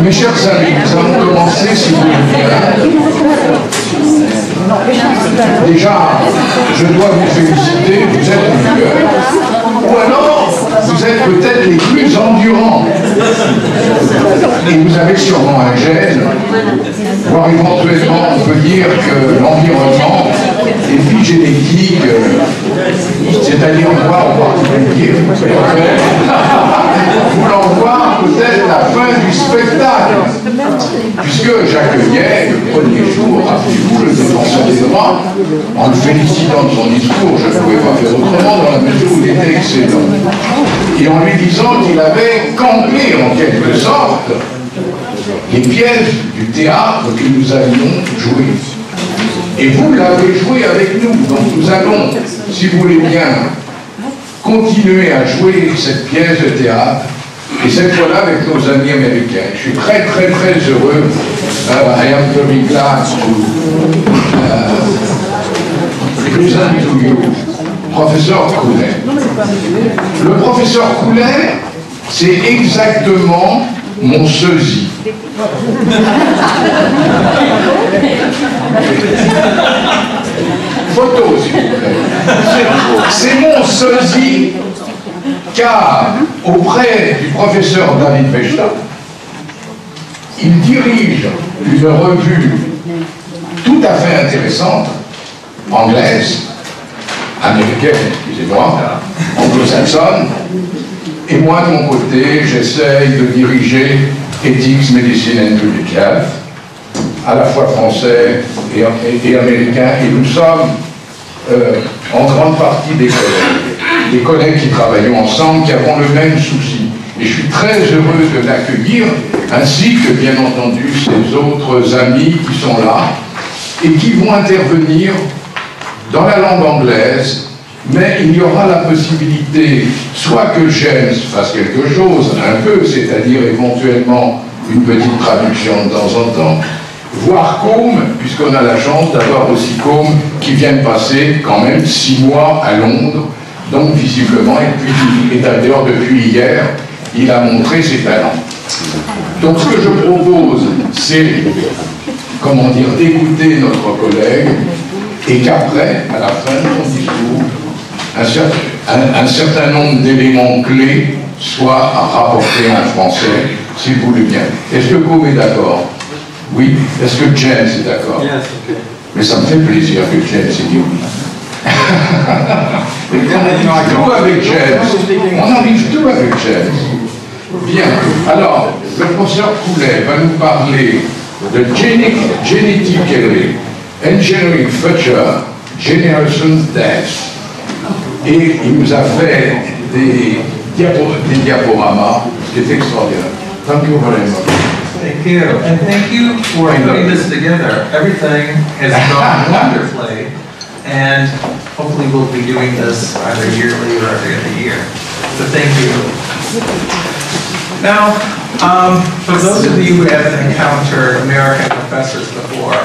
Mes chers amis, nous allons commencer, si vous voulez bien. Déjà, je dois vous féliciter, vous êtes une gueule. Ou alors, vous êtes peut-être les plus endurants. Et vous avez sûrement un gène, voire éventuellement, on peut dire que l'environnement, l'épigénétique, c'est-à-dire moi en particulier, vous l'envoie peut-être la fin du spectacle, puisque j'accueillais le premier jour, rappelez-vous, le défenseur des droits, en le félicitant de son discours, je ne pouvais pas faire autrement dans la mesure où il était excellent, et en lui disant qu'il avait campé en quelque sorte les pièces du théâtre que nous allions jouer. Et vous l'avez joué avec nous, donc nous allons, si vous voulez bien, continuer à jouer cette pièce de théâtre, et cette fois-là avec nos amis américains. Je suis très heureux. I am very glad to present to you professeur Cooley. Le professeur Cooley, c'est exactement mon sosie. Photo, s'il vous plaît. C'est mon sosie, car auprès du professeur David Bechta, il dirige une revue tout à fait intéressante, anglaise, américaine, excusez-moi, anglo-saxonne, et moi de mon côté, j'essaye de diriger Ethics, Médecine and Public Health, à la fois français et américain, et nous sommes en grande partie des collègues qui travaillons ensemble, qui avons le même souci. Et je suis très heureux de l'accueillir, ainsi que bien entendu ces autres amis qui sont là, et qui vont intervenir dans la langue anglaise, mais il y aura la possibilité, soit que James fasse quelque chose, un peu, c'est-à-dire éventuellement une petite traduction de temps en temps, voire Cooley, puisqu'on a la chance d'avoir aussi Cooley qui vient de passer quand même 6 mois à Londres, donc visiblement, et puis d'ailleurs depuis hier, il a montré ses talents. Donc ce que je propose, c'est, comment dire, d'écouter notre collègue, et qu'après, à la fin de son discours, un certain nombre d'éléments clés soient rapportés en français, si vous voulez bien. Est-ce que Cooley est d'accord? Oui. Est-ce que James est d'accord? Mais ça me fait plaisir que James ait dit oui. On arrive tout avec James. On arrive tout avec James. Bien. Alors, le professeur Cooley va nous parler de Genetically, Engineering Future, Generation Death. Et il nous a fait des diaporamas. C'est extraordinaire. Thank you very much. Thank you, and thank you for putting this together. Everything has gone wonderfully, and hopefully we'll be doing this either yearly or every other year. So thank you. Now, for those of you who haven't encountered American professors before,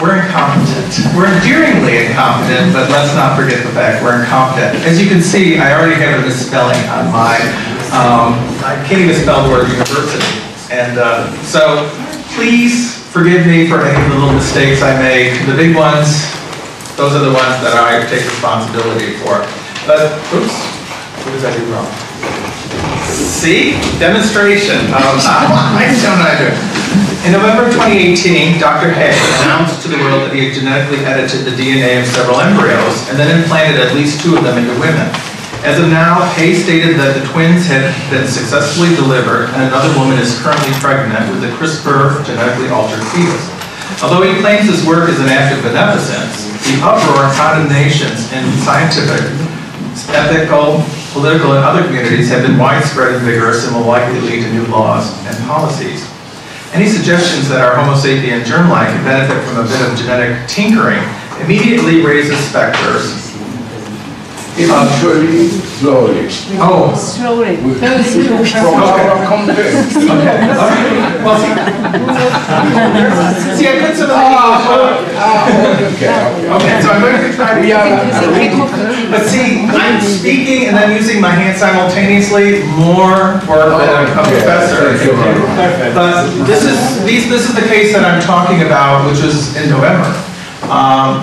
we're incompetent. We're endearingly incompetent, but let's not forget the fact we're incompetent. As you can see, I already have a misspelling on my, I can't even spell the word university. And so, please forgive me for any little mistakes I make. The big ones, those are the ones that I take responsibility for. But, oops, what did I do wrong? See? Demonstration. I don't know. In November 2018, Dr. Hay announced to the world that he had genetically edited the DNA of several embryos and then implanted at least 2 of them into women. As of now, Hay stated that the twins had been successfully delivered and another woman is currently pregnant with a CRISPR genetically altered fetus. Although he claims his work is an act of beneficence, the uproar and condemnations in scientific, ethical, political, and other communities have been widespread and vigorous and will likely lead to new laws and policies. Any suggestions that our Homo sapien germline can benefit from a bit of genetic tinkering immediately raises specters. Eventually, slowly. Oh. Slowly. From our context. Okay. Well, see, I put some of okay, so I'm going to try to but see, I'm speaking and then using my hand simultaneously more work than a professor. But this is the case that I'm talking about, which was in November.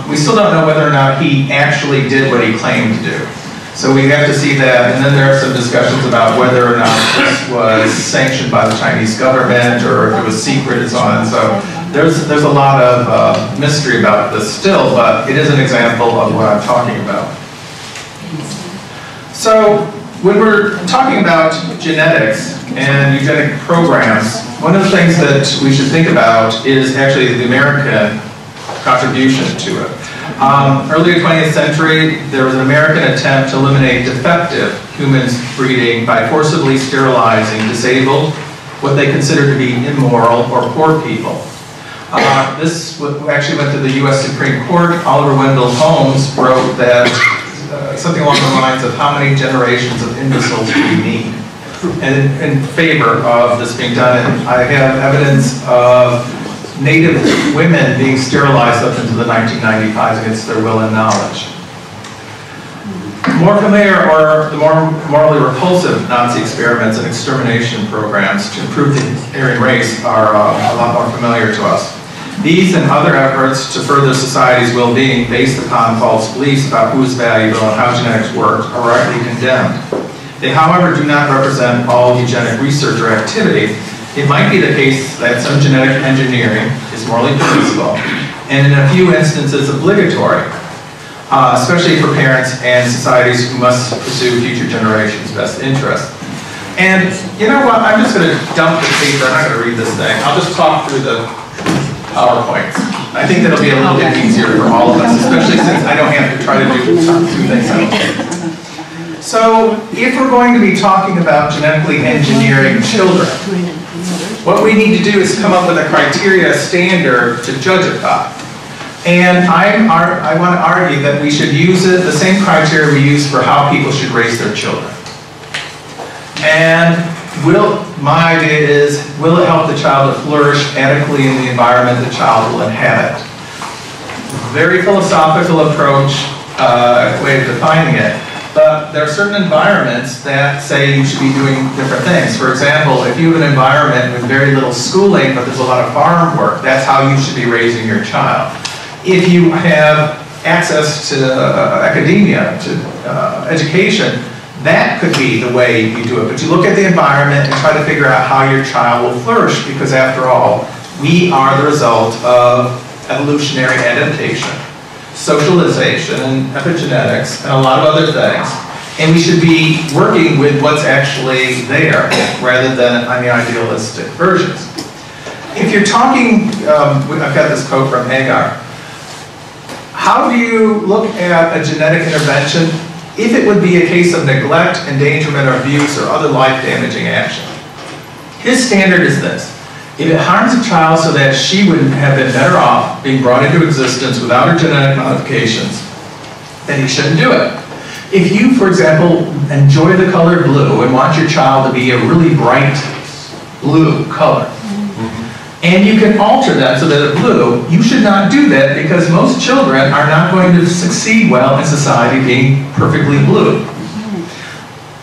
We still don't know whether or not he actually did what he claimed to do. So we have to see that, and then there are some discussions about whether or not this was sanctioned by the Chinese government or if it was secret and so on. So there's a lot of mystery about this still, but it is an example of what I'm talking about. So when we're talking about genetics and eugenic programs, one of the things that we should think about is actually the American contribution to it. Early 20th century, there was an American attempt to eliminate defective human breeding by forcibly sterilizing disabled, what they considered to be immoral or poor people. This actually went to the U.S. Supreme Court. Oliver Wendell Holmes wrote that something along the lines of how many generations of imbeciles do we need? And in favor of this being done, and I have evidence of Native women being sterilized up into the 1995s against their will and knowledge. More familiar or the more morally repulsive Nazi experiments and extermination programs to improve the Aryan race are a lot more familiar to us. These and other efforts to further society's well-being based upon false beliefs about who is valuable and how genetics work are rightly condemned. They, however, do not represent all eugenic research or activity. It might be the case that some genetic engineering is morally permissible, and in a few instances obligatory, especially for parents and societies who must pursue future generations' best interests. And you know what? I'm just going to dump the paper. I'm not going to read this thing. I'll just talk through the PowerPoints. I think that'll be a little bit easier for all of us, especially since I don't have to try to do two things at once. So, if we're going to be talking about genetically engineering children, what we need to do is come up with a criteria standard to judge it by. And I want to argue that we should use it, the same criteria we use for how people should raise their children. And my idea is, will it help the child to flourish adequately in the environment the child will inhabit? Very philosophical approach, way of defining it. But there are certain environments that say you should be doing different things. For example, if you have an environment with very little schooling, but there's a lot of farm work, that's how you should be raising your child. If you have access to academia, to education, that could be the way you do it. But you look at the environment and try to figure out how your child will flourish, because after all, we are the result of evolutionary adaptation, socialization, epigenetics, and a lot of other things. And we should be working with what's actually there, rather than on the idealistic versions. If you're talking, I've got this quote from Hagar. How do you look at a genetic intervention if it would be a case of neglect, endangerment, or abuse, or other life-damaging action? His standard is this. If it harms a child so that she would have been better off being brought into existence without her genetic modifications, then you shouldn't do it. If you, for example, enjoy the color blue and want your child to be a really bright blue color, and you can alter that so that it's blue, you should not do that, because most children are not going to succeed well in society being perfectly blue.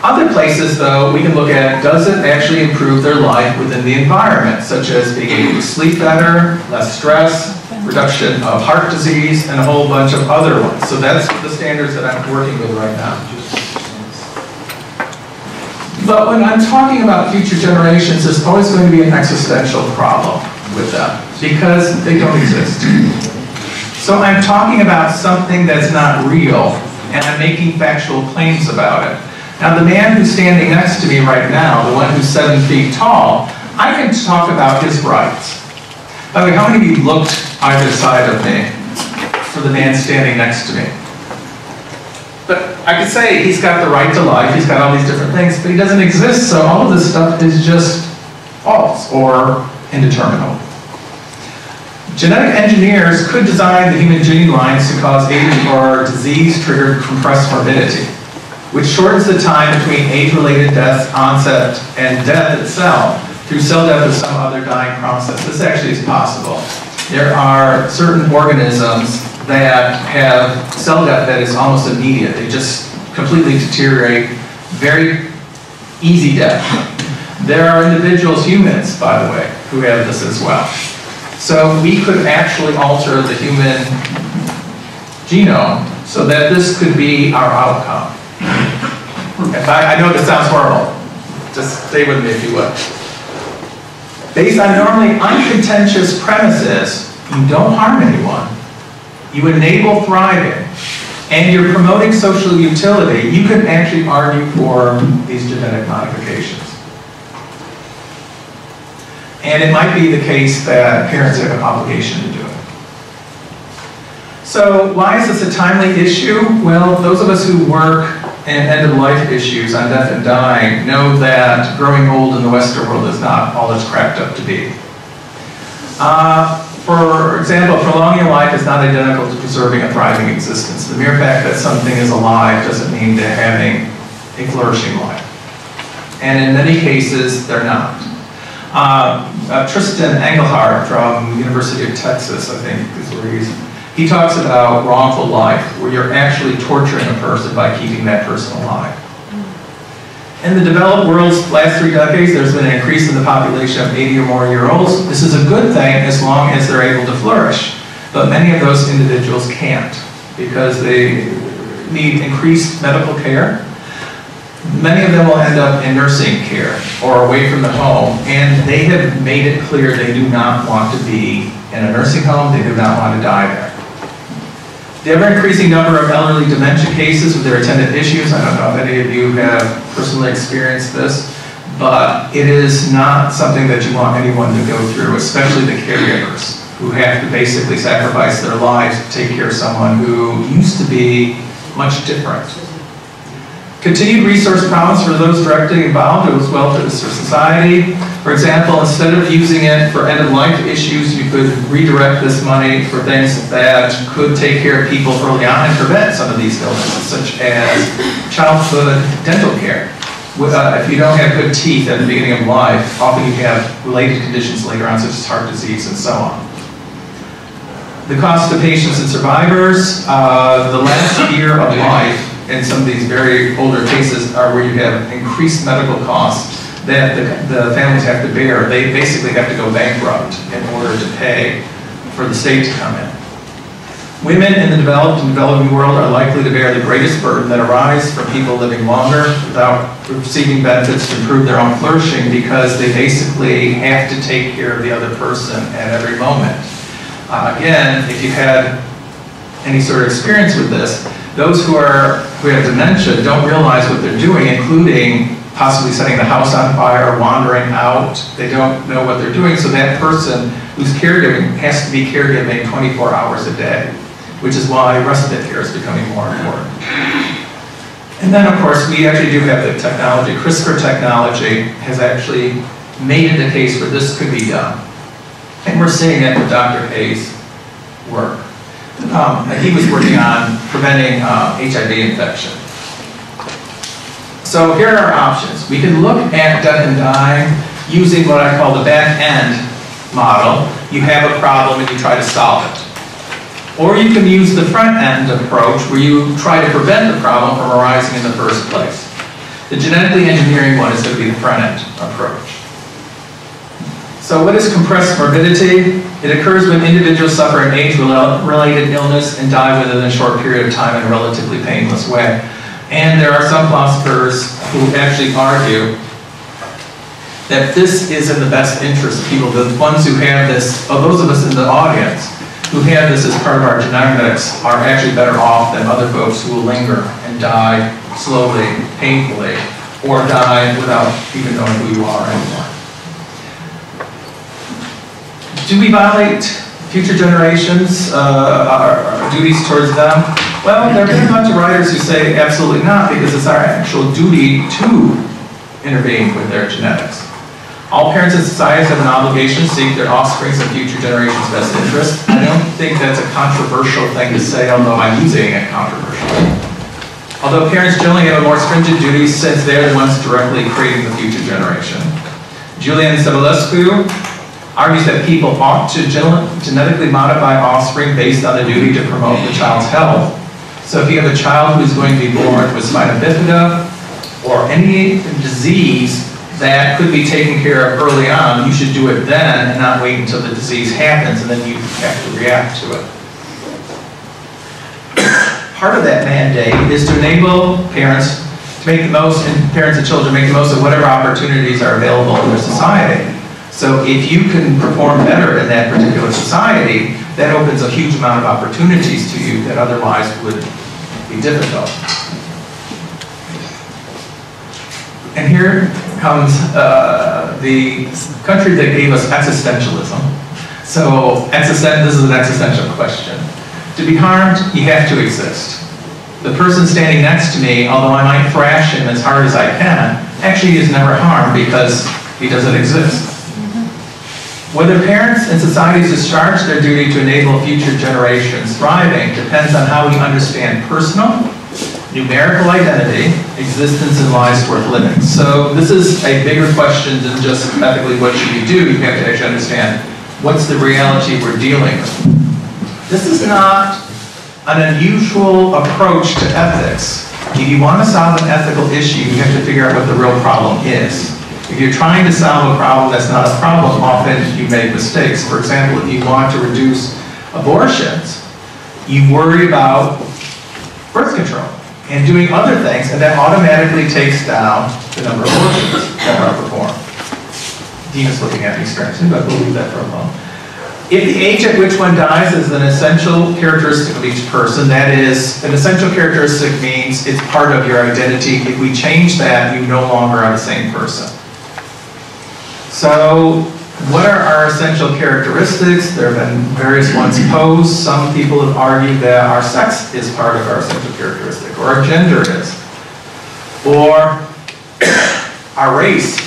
Other places, though, we can look at, does it actually improve their life within the environment, such as being able to sleep better, less stress, reduction of heart disease, and a whole bunch of other ones. So that's the standards that I'm working with right now. But when I'm talking about future generations, there's always going to be an existential problem with them, because they don't exist. So I'm talking about something that's not real, and I'm making factual claims about it. Now, the man who's standing next to me right now, the one who's 7 feet tall, I can talk about his rights. By the way, how many of you looked either side of me for the man standing next to me? But I could say he's got the right to life, he's got all these different things, but he doesn't exist, so all of this stuff is just false or indeterminate. Genetic engineers could design the human gene lines to cause aging or disease-triggered compressed morbidity. which shortens the time between age-related death onset and death itself through cell death or some other dying process. This actually is possible. There are certain organisms that have cell death that is almost immediate. They just completely deteriorate, very easy death. There are individuals, humans, by the way, who have this as well. So we could actually alter the human genome so that this could be our outcome. I know this sounds horrible. Just stay with me if you would. Based on normally uncontentious premises, you don't harm anyone, you enable thriving, and you're promoting social utility, you can actually argue for these genetic modifications. And it might be the case that parents have an obligation to do it. So why is this a timely issue? Well, those of us who work in end-of-life issues on death and dying know that growing old in the Western world is not all it's cracked up to be. For example, prolonging life is not identical to preserving a thriving existence. The mere fact that something is alive doesn't mean they're having a flourishing life. And in many cases, they're not. Tristan Engelhardt from University of Texas, I think is where he talks about wrongful life, where you're actually torturing a person by keeping that person alive. In the developed world's last 3 decades, there's been an increase in the population of 80 or more year olds. This is a good thing as long as they're able to flourish. But many of those individuals can't because they need increased medical care. Many of them will end up in nursing care or away from the home, and they have made it clear they do not want to be in a nursing home, they do not want to die there. The ever-increasing number of elderly dementia cases with their attendant issues, I don't know if any of you have personally experienced this, but it is not something that you want anyone to go through, especially the caregivers, who have to basically sacrifice their lives to take care of someone who used to be much different. Continued resource problems for those directly involved as well for society. For example, instead of using it for end-of-life issues, you could redirect this money for things that could take care of people early on and prevent some of these illnesses, such as childhood dental care. If you don't have good teeth at the beginning of life, often you have related conditions later on, such as heart disease and so on. The cost to patients and survivors, the last year of life, in some of these very older cases are where you have increased medical costs that the families have to bear. They basically have to go bankrupt in order to pay for the state to come in. Women in the developed and developing world are likely to bear the greatest burden that arises from people living longer without receiving benefits to improve their own flourishing because they basically have to take care of the other person at every moment. Again, if you've had any sort of experience with this, those who have dementia don't realize what they're doing, including possibly setting the house on fire, wandering out. They don't know what they're doing, so that person who's caregiving has to be caregiving 24 hours a day, which is why respite care is becoming more important. And then, of course, we actually do have the technology. CRISPR technology has actually made it a case where this could be done. And we're seeing it with Dr. Hayes' work. He was working on preventing HIV infection. So here are our options. We can look at death and dying using what I call the back-end model. You have a problem and you try to solve it. Or you can use the front-end approach where you try to prevent the problem from arising in the first place. The genetically engineering one is going to be the front-end approach. So what is compressed morbidity? It occurs when individuals suffer an age-related illness and die within a short period of time in a relatively painless way. And there are some philosophers who actually argue that this is in the best interest of people. The ones who have this, those of us in the audience who have this as part of our genetics are actually better off than other folks who will linger and die slowly, painfully, or die without even knowing who you are anymore. Do we violate future generations, our duties towards them? Well, there have been a bunch of writers who say absolutely not, because it's our actual duty to intervene with their genetics. All parents in societies have an obligation to seek their offspring's and future generations' best interest. I don't think that's a controversial thing to say, although I'm using it controversially. Although parents generally have a more stringent duty since they're the ones directly creating the future generation. Julian Sebulescu argues that people ought to genetically modify offspring based on the duty to promote the child's health. So if you have a child who's going to be born with spina bifida or any disease that could be taken care of early on, you should do it then and not wait until the disease happens and then you have to react to it. Part of that mandate is to enable parents to make the most, and parents and children make the most of whatever opportunities are available in their society. So if you can perform better in that particular society, that opens a huge amount of opportunities to you that otherwise would be difficult. And here comes the country that gave us existentialism. So this is an existential question. To be harmed, you have to exist. The person standing next to me, although I might thrash him as hard as I can, actually is never harmed because he doesn't exist. Whether parents and societies discharge their duty to enable future generations thriving depends on how we understand personal, numerical identity, existence, and lives worth living. So this is a bigger question than just ethically what should you do. You have to actually understand what's the reality we're dealing with. This is not an unusual approach to ethics. If you want to solve an ethical issue, you have to figure out what the real problem is. If you're trying to solve a problem that's not a problem, often you make mistakes. For example, if you want to reduce abortions, you worry about birth control and doing other things, and that automatically takes down the number of abortions that are performed. Dean is looking at me strangely, but we'll leave that for a moment. If the age at which one dies is an essential characteristic of each person, that is, an essential characteristic means it's part of your identity. If we change that, you no longer are the same person. So, what are our essential characteristics? There have been various ones posed. Some people have argued that our sex is part of our essential characteristic, or our gender is, or our race.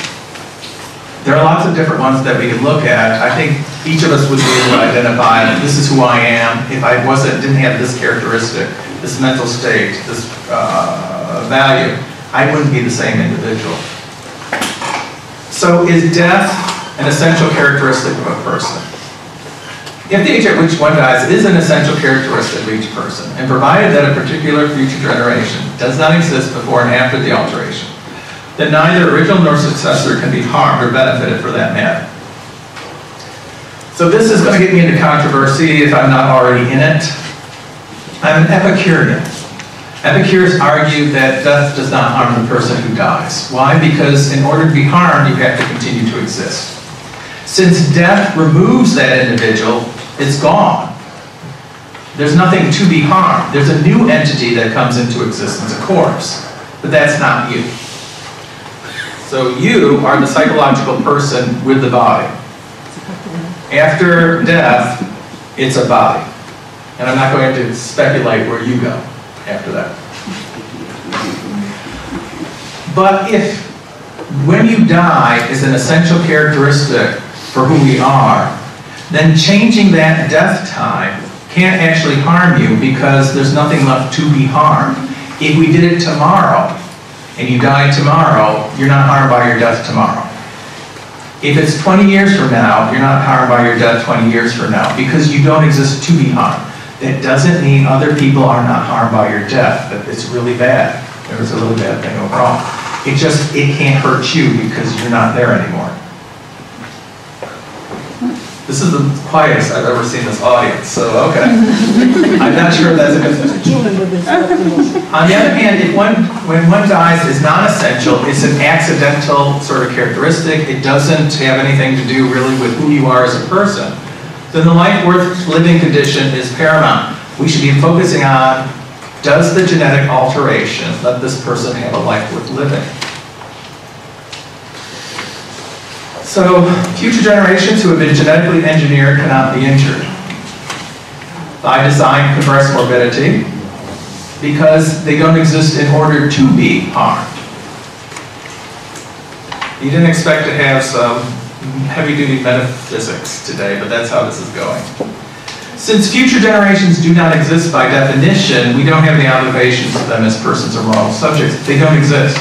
There are lots of different ones that we can look at. I think each of us would be able to identify, this is who I am. If I didn't have this characteristic, this mental state, this value, I wouldn't be the same individual. So is death an essential characteristic of a person? If the age at which one dies is an essential characteristic of each person, and provided that a particular future generation does not exist before and after the alteration, then neither original nor successor can be harmed or benefited for that matter. So this is going to get me into controversy if I'm not already in it. I'm an Epicurean. Epicures argue that death does not harm the person who dies. Why? Because in order to be harmed, you have to continue to exist. Since death removes that individual, it's gone. There's nothing to be harmed. There's a new entity that comes into existence, a corpse, but that's not you. So you are the psychological person with the body. After death, it's a body. And I'm not going to speculate where you go after that. But if when you die is an essential characteristic for who we are, then changing that death time can't actually harm you because there's nothing left to be harmed. If we did it tomorrow, and you die tomorrow, you're not harmed by your death tomorrow. If it's 20 years from now, you're not harmed by your death 20 years from now because you don't exist to be harmed. That doesn't mean other people are not harmed by your death, that it's really bad. There was a really bad thing overall. It can't hurt you because you're not there anymore. This is the quietest I've ever seen this audience, so okay. I'm not sure if that's a good thing. On the other hand, when one dies is non-essential, it's an accidental sort of characteristic, it doesn't have anything to do really with who you are as a person, then the life worth living condition is paramount. We should be focusing on, does the genetic alteration let this person have a life worth living? So, future generations who have been genetically engineered cannot be injured. By design, compressed morbidity, because they don't exist in order to be harmed. You didn't expect to have some heavy-duty metaphysics today, but that's how this is going. Since future generations do not exist by definition, we don't have the obligations to them as persons or moral subjects. They don't exist.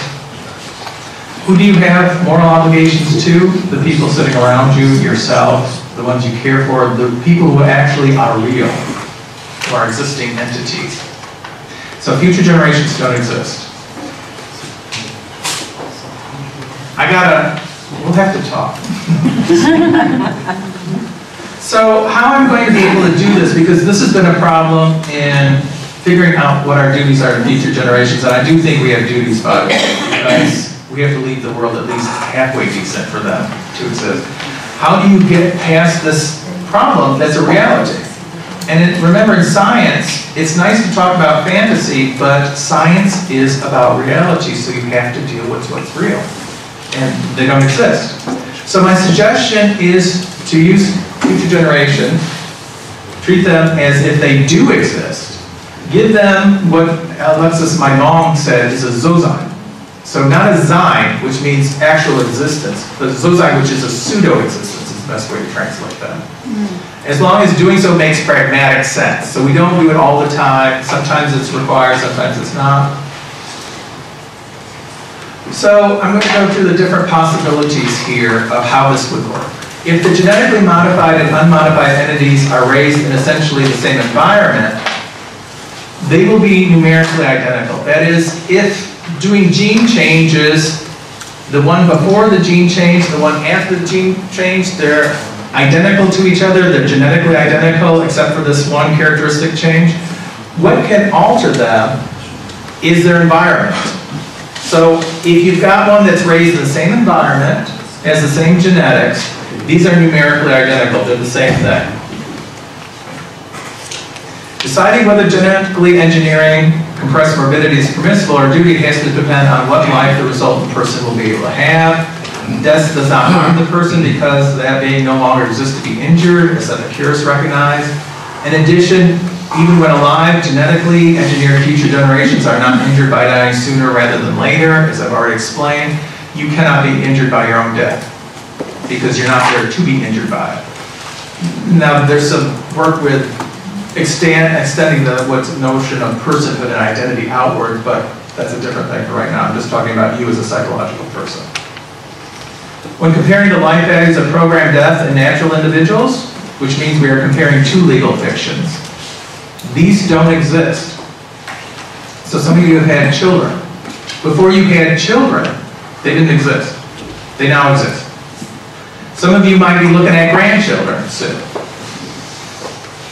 Who do you have moral obligations to? The people sitting around you, yourself, the ones you care for, the people who actually are real, who are existing entities. So future generations don't exist. We'll have to talk. So how I'm going to be able to do this, because this has been a problem in figuring out what our duties are to future generations, and I do think we have duties, but because we have to leave the world at least halfway decent for them to exist. How do you get past this problem that's a reality? And remember, in science, it's nice to talk about fantasy, but science is about reality, so you have to deal with what's real. And they don't exist. So my suggestion is to use future generation, treat them as if they do exist. Give them what Alexis Mignon said is a zozyme. So not a zyme, which means actual existence, but zozyme, which is a pseudo-existence, is the best way to translate that. As long as doing so makes pragmatic sense. So we don't do it all the time. Sometimes it's required, sometimes it's not. So I'm going to go through the different possibilities here of how this would work. If the genetically modified and unmodified entities are raised in essentially the same environment, they will be numerically identical. That is, if doing gene changes, the one before the gene change, the one after the gene change, they're identical to each other, they're genetically identical except for this one characteristic change. What can alter them is their environment. So if you've got one that's raised in the same environment, has the same genetics, these are numerically identical, they're the same thing. Deciding whether genetically engineering compressed morbidity is permissible or duty has to depend on what life the resultant person will be able to have. Death does not harm the person because that being no longer exists to be injured, as Epicurus recognized. In addition, even when alive, genetically engineered future generations are not injured by dying sooner rather than later, as I've already explained. You cannot be injured by your own death because you're not there to be injured by it. Now, there's some work with extending the notion of personhood and identity outward, but that's a different thing for right now. I'm just talking about you as a psychological person. When comparing the life values of programmed death and natural individuals, which means we are comparing two legal fictions, these don't exist. So some of you have had children. Before you had children, they didn't exist. They now exist. Some of you might be looking at grandchildren soon.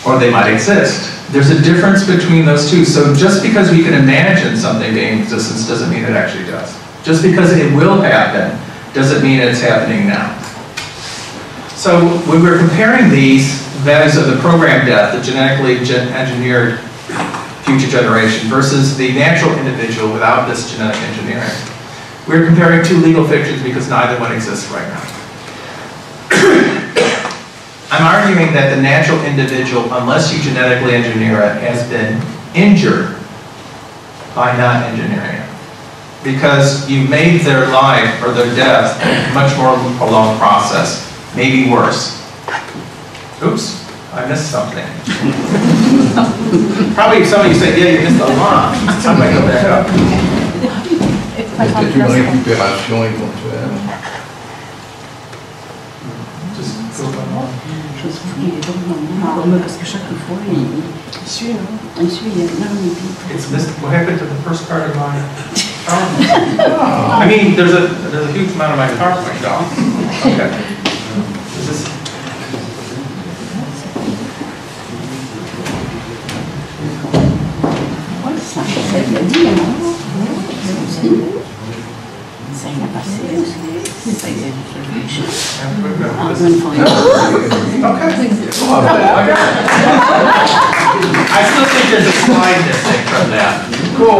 Or they might exist. There's a difference between those two. So just because we can imagine something being in existence doesn't mean it actually does. Just because it will happen doesn't mean it's happening now. So when we're comparing these values of the programmed death, the genetically engineered future generation, versus the natural individual without this genetic engineering, we're comparing two legal fictions because neither one exists right now. I'm arguing that the natural individual, unless you genetically engineer it, has been injured by not engineering it. Because you made their life or their death a much more prolonged process, maybe worse. Oops, I missed something. Probably if somebody said, yeah, you missed a lot. I'm going to go back up. Peut-être une récupération éventuelle. Parce que chaque fois, il suit, il suit, il y a It's missed. What happened to the first part of my PowerPoint? I mean, there's a huge amount of my PowerPoint gone. Okay. Is this? Ça l'a dit, hein? Ça, il a passé aussi. Ça, il a Okay. I still think there's a slide missing from that. Cool.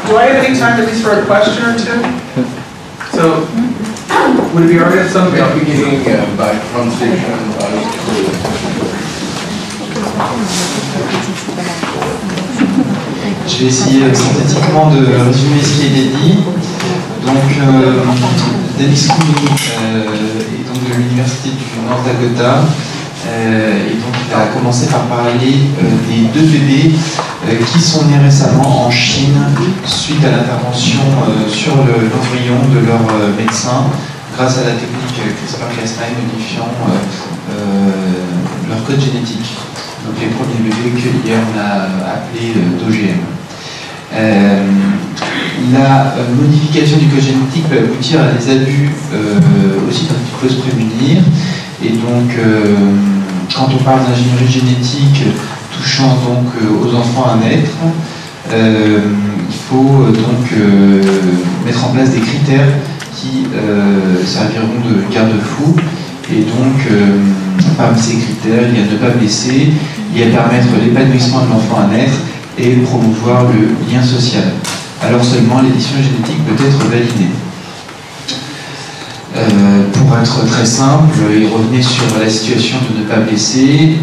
Do I have any time at least for a question or two? So, would it be alright if somebody else Beginning by transition, Je vais essayer synthétiquement de résumer ce qui a été dit. Donc, David Cooley est donc de l'Université du Nord Dakota, Et donc il a commencé par parler des 2 bébés qui sont nés récemment en Chine suite à l'intervention sur l'embryon de leur médecin grâce à la technique CRISPR-Cas9 modifiant leur code génétique. Donc les premiers bébés qu'hier on a appelés d'OGM. La modification du code génétique peut aboutir à des abus aussi dont il faut se prémunir. Et donc, quand on parle d'ingénierie génétique touchant donc aux enfants à naître, il faut donc mettre en place des critères qui serviront de garde-fou. Et donc, parmi ces critères, il y a ne pas blesser, il y a permettre l'épanouissement de l'enfant à naître et promouvoir le lien social. Alors seulement l'édition génétique peut être validée. Pour être très simple, il revenait sur la situation de ne pas blesser.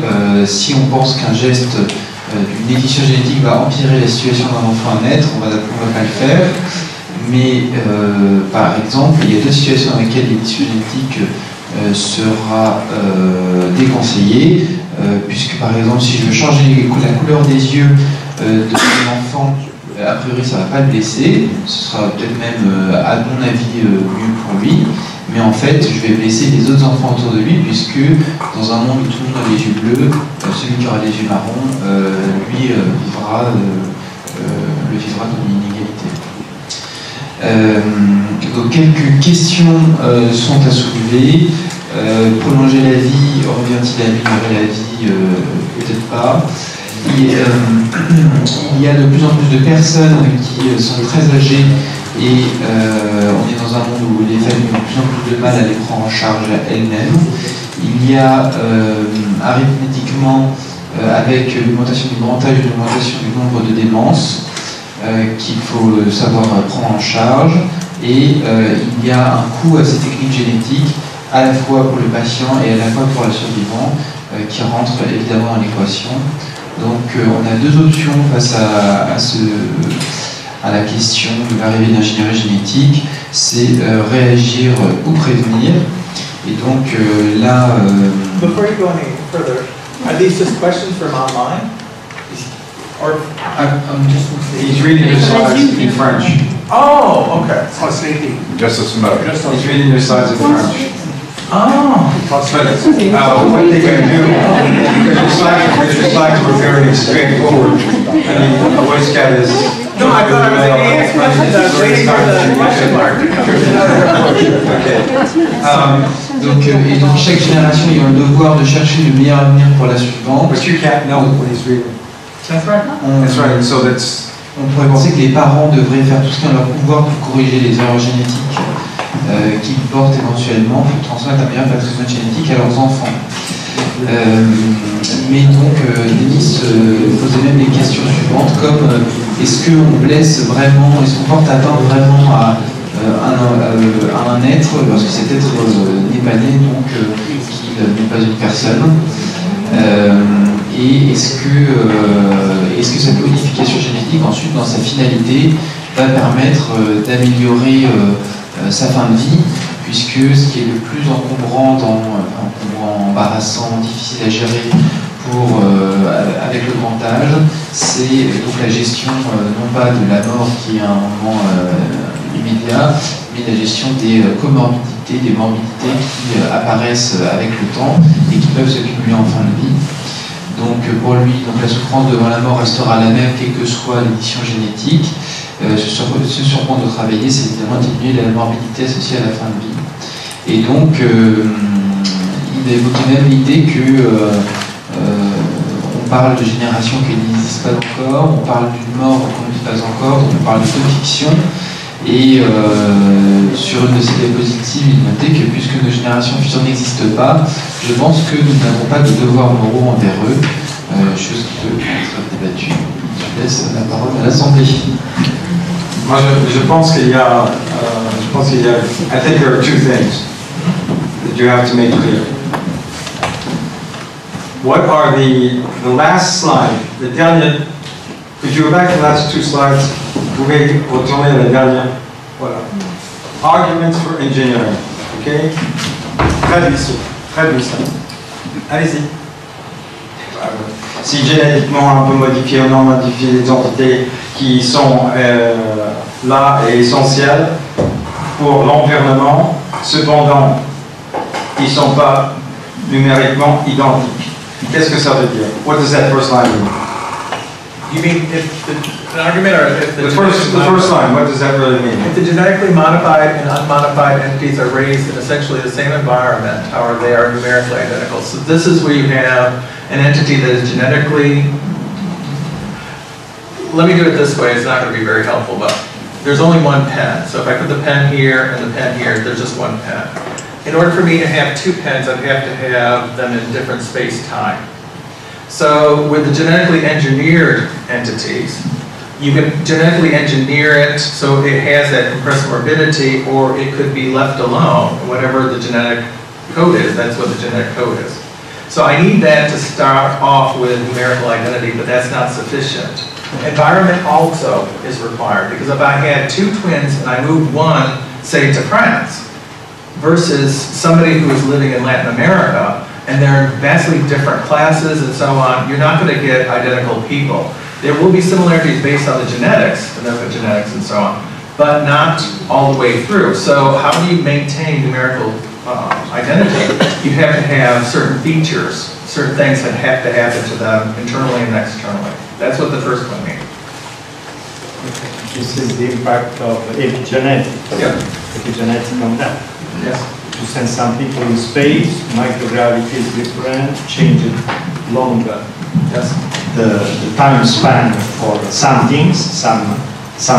Si on pense qu'un geste d'une édition génétique va empirer la situation d'un enfant à naître, on ne va pas le faire. Mais par exemple, il y a 2 situations dans lesquelles l'édition génétique sera déconseillée, puisque par exemple, si je veux changer la couleur des yeux de mon enfant, a priori ça ne va pas le blesser, ce sera peut-être même, à mon avis, mieux pour lui. Mais en fait, je vais blesser les autres enfants autour de lui, puisque dans un monde où tout le monde a les yeux bleus, celui qui aura les yeux marrons, lui vivra dans l'inégalité. Donc quelques questions sont à soulever. Prolonger la vie, revient-il à améliorer la vie? Peut-être pas. Il y a de plus en plus de personnes qui sont très âgées et on est dans un monde où les familles ont de plus en plus de mal à les prendre en charge elles-mêmes. Il y a arithmétiquement, avec l'augmentation du grand âge et l'augmentation du nombre de démences, qu'il faut savoir prendre en charge. Et il y a un coût à ces techniques génétiques, à la fois pour le patient et à la fois pour le survivant, qui rentre évidemment dans l'équation. Donc on a 2 options face à la question de l'arrivée de l'ingénierie génétique, c'est réagir ou prévenir. Et donc là... Before you go any further, are these just questions from online? Or I'm just... He's reading the slides in French. oh, okay. Translating. Just a smoke. He's reading the slides in French. Oh. But what they can do, because the slides were very straightforward. I mean, the voice cat is... No, I thought I was asking questions. I was waiting for the question mark. Okay. Et donc chaque génération a le devoir de chercher le meilleur avenir pour la suivante. But you can't know what he's reading. That's right. That's right. So that's... On pourrait penser que les parents devraient faire tout ce qui est en leur pouvoir pour corriger les erreurs génétiques qu'ils portent éventuellement pour transmettre un meilleur patrimoine génétique à leurs enfants. Mais donc, Denis posait même les questions suivantes, comme est-ce qu'on blesse vraiment, est-ce qu'on porte atteinte vraiment à un être, lorsque cet être n'est pas né, donc qu'il n'est pas une personne. Et est-ce que cette modification génétique, ensuite, dans sa finalité, va permettre d'améliorer sa fin de vie, puisque ce qui est le plus encombrant, embarrassant, difficile à gérer avec le grand âge, c'est donc la gestion non pas de la mort qui est un moment immédiat, mais la gestion des comorbidités, des morbidités qui apparaissent avec le temps et qui peuvent se cumuler en fin de vie. Donc pour lui, donc la souffrance devant la mort restera la même, quelle que soit l'édition génétique. Ce sur quoi on doit travailler, c'est évidemment diminuer la morbidité associée à la fin de vie. Et donc, il a évoqué même l'idée que on parle de générations qui n'existent pas encore, on parle d'une mort qu'on ne vit pas encore, donc on parle de fiction. Et sur une de ces diapositives, il notait que puisque nos générations futures n'existent pas, je pense que nous n'avons pas de devoirs moraux envers eux, chose qui peut être débattue. Je laisse la parole à l'Assemblée. Moi, je pense qu'il y a, I think there are 2 things that you have to make clear. What are the last slide, the dernier, could you go back to the last 2 slides? Vous pouvez retourner à la dernière. Voilà. Arguments for engineering. OK? Très vite. Allez-y. Si génétiquement un peu modifié ou non modifié des entités qui sont là et essentielles pour l'environnement, cependant, ils ne sont pas numériquement identiques. Qu'est-ce que ça veut dire? What does that first line mean? You mean if an argument or if The first line, what does that really mean? If the genetically modified and unmodified entities are raised in essentially the same environment, however, they are numerically identical. So this is where you have an entity that is genetically, let me do it this way, it's not going to be very helpful, but there's only one pen. So if I put the pen here and the pen here, there's just one pen. In order for me to have two pens, I'd have to have them in different space-time. So with the genetically engineered entities, you can genetically engineer it so it has that compressed morbidity, or it could be left alone. Whatever the genetic code is, that's what the genetic code is. So I need that to start off with numerical identity, but that's not sufficient. Environment also is required, because if I had two twins and I moved one, say, to France, versus somebody who is living in Latin America, and they're in vastly different classes and so on, you're not going to get identical people. There will be similarities based on the genetics, the genetics and so on, but not all the way through. So how do you maintain numerical identity? You have to have certain features, certain things that have to happen to them internally and externally. That's what the first one means. This is the impact of epigenetics. Yeah. Epigenetics on that. Yes. To send some people in space, microgravity is different, change it longer. Yes. The time span for some things, some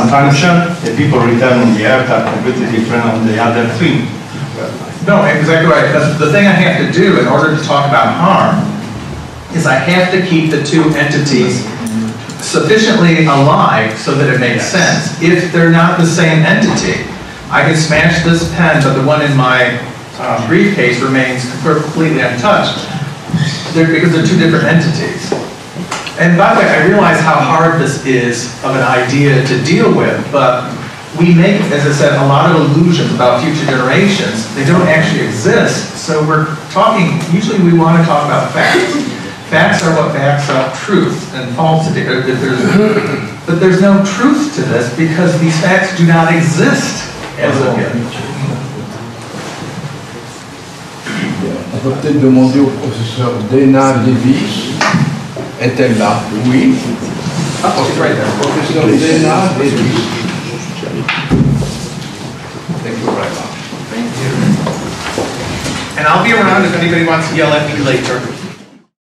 function, the people return on the Earth are completely different on the other three. No, exactly right. The thing I have to do in order to talk about harm is I have to keep the two entities sufficiently alike so that it makes sense. If they're not the same entity, I can smash this pen, but the one in my briefcase remains completely untouched because they're two different entities. And by the way, I realize how hard this is of an idea to deal with, but we make, as I said, a lot of illusions about future generations. They don't actually exist, so we're talking, usually we want to talk about facts. Facts are what backs up truth and falsity. But there's no truth to this because these facts do not exist as of yet. On peut peut-être demander au professeur Dana Davis, est-elle là? Oui. Oh, she's right there. Professeur Dana Davis. Thank you very much. Thank you. And I'll be around if anybody wants to yell at me later.